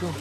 tuh.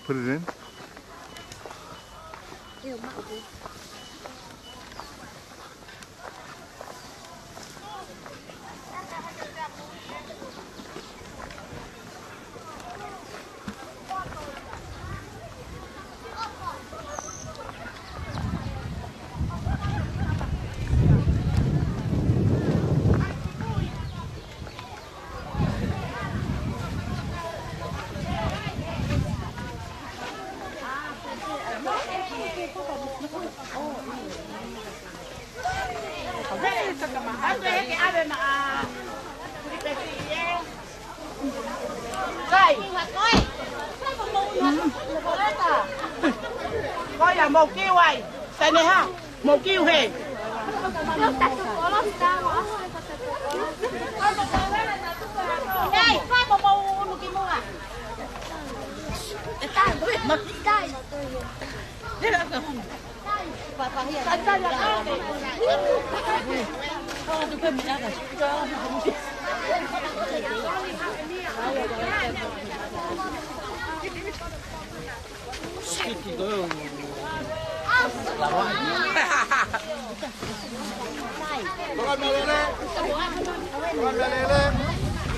Put it in. Coi là một kêu này, tại này ha, một kêu hề. Đây, hai một kêu mua à? Một tay. Đây là cái hùng. Tay là cái. Không, tôi quên mình ra rồi.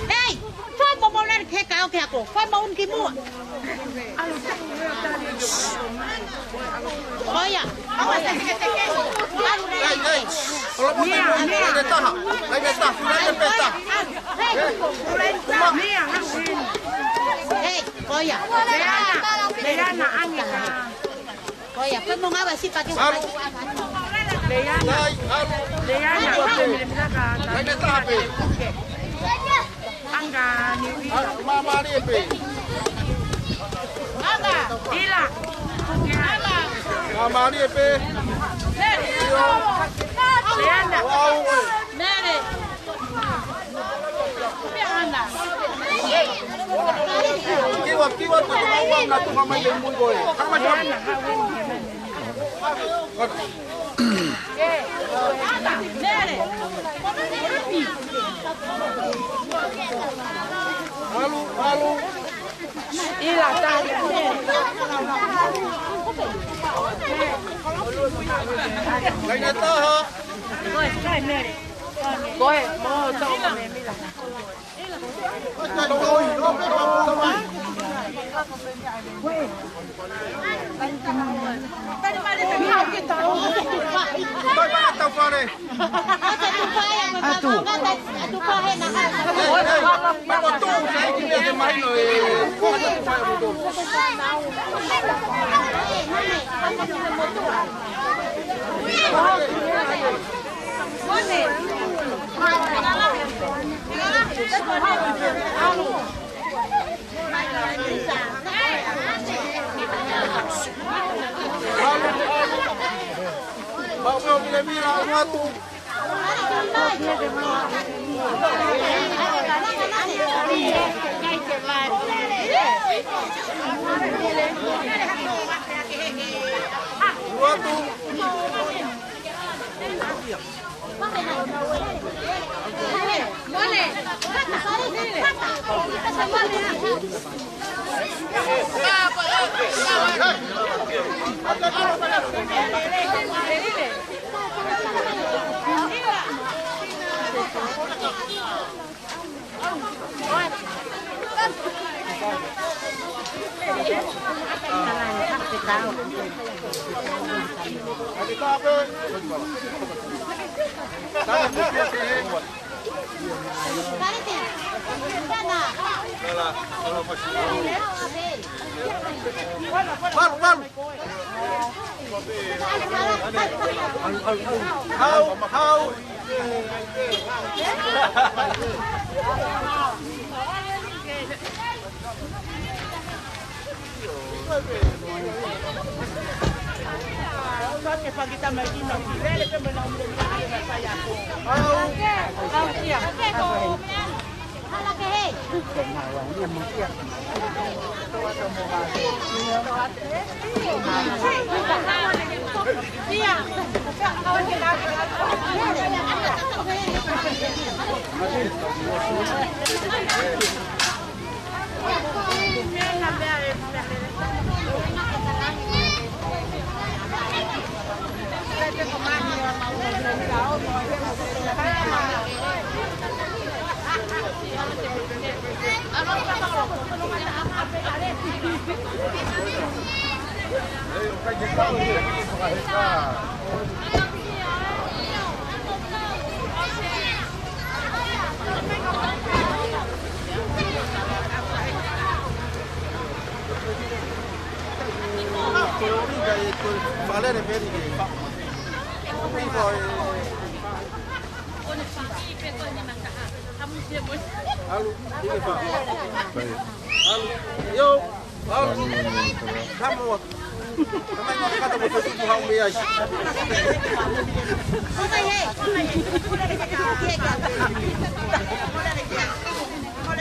Hey, phai mau lên khe cao khe cổ, phai mau cái mua. Ôi à, ôi à. Hey, kalau mau main peta ha, main peta. Hey, ôi à. Để ra là ăn nhỉ. Ôi à, phai mau ngáo bà xí pakai. Để ra là Main peta apa? ăn gà nhiều đi. Mama ni apa? Ăn gà, đi là. Mama ni apa? Để ăn à. Wow. Nè nè. Biết ăn à. Kiwat tu bawang na tu mama yang mun boy. Kang macam. Nè nè. Lalu. Đi là ta. Main peta ha. Coi, mơ cho mẹ mi là. Bawa bila mira ngatu. Ngatu. Hãy subscribe cho kênh Ghiền Mì Gõ để không bỏ lỡ những video hấp dẫn.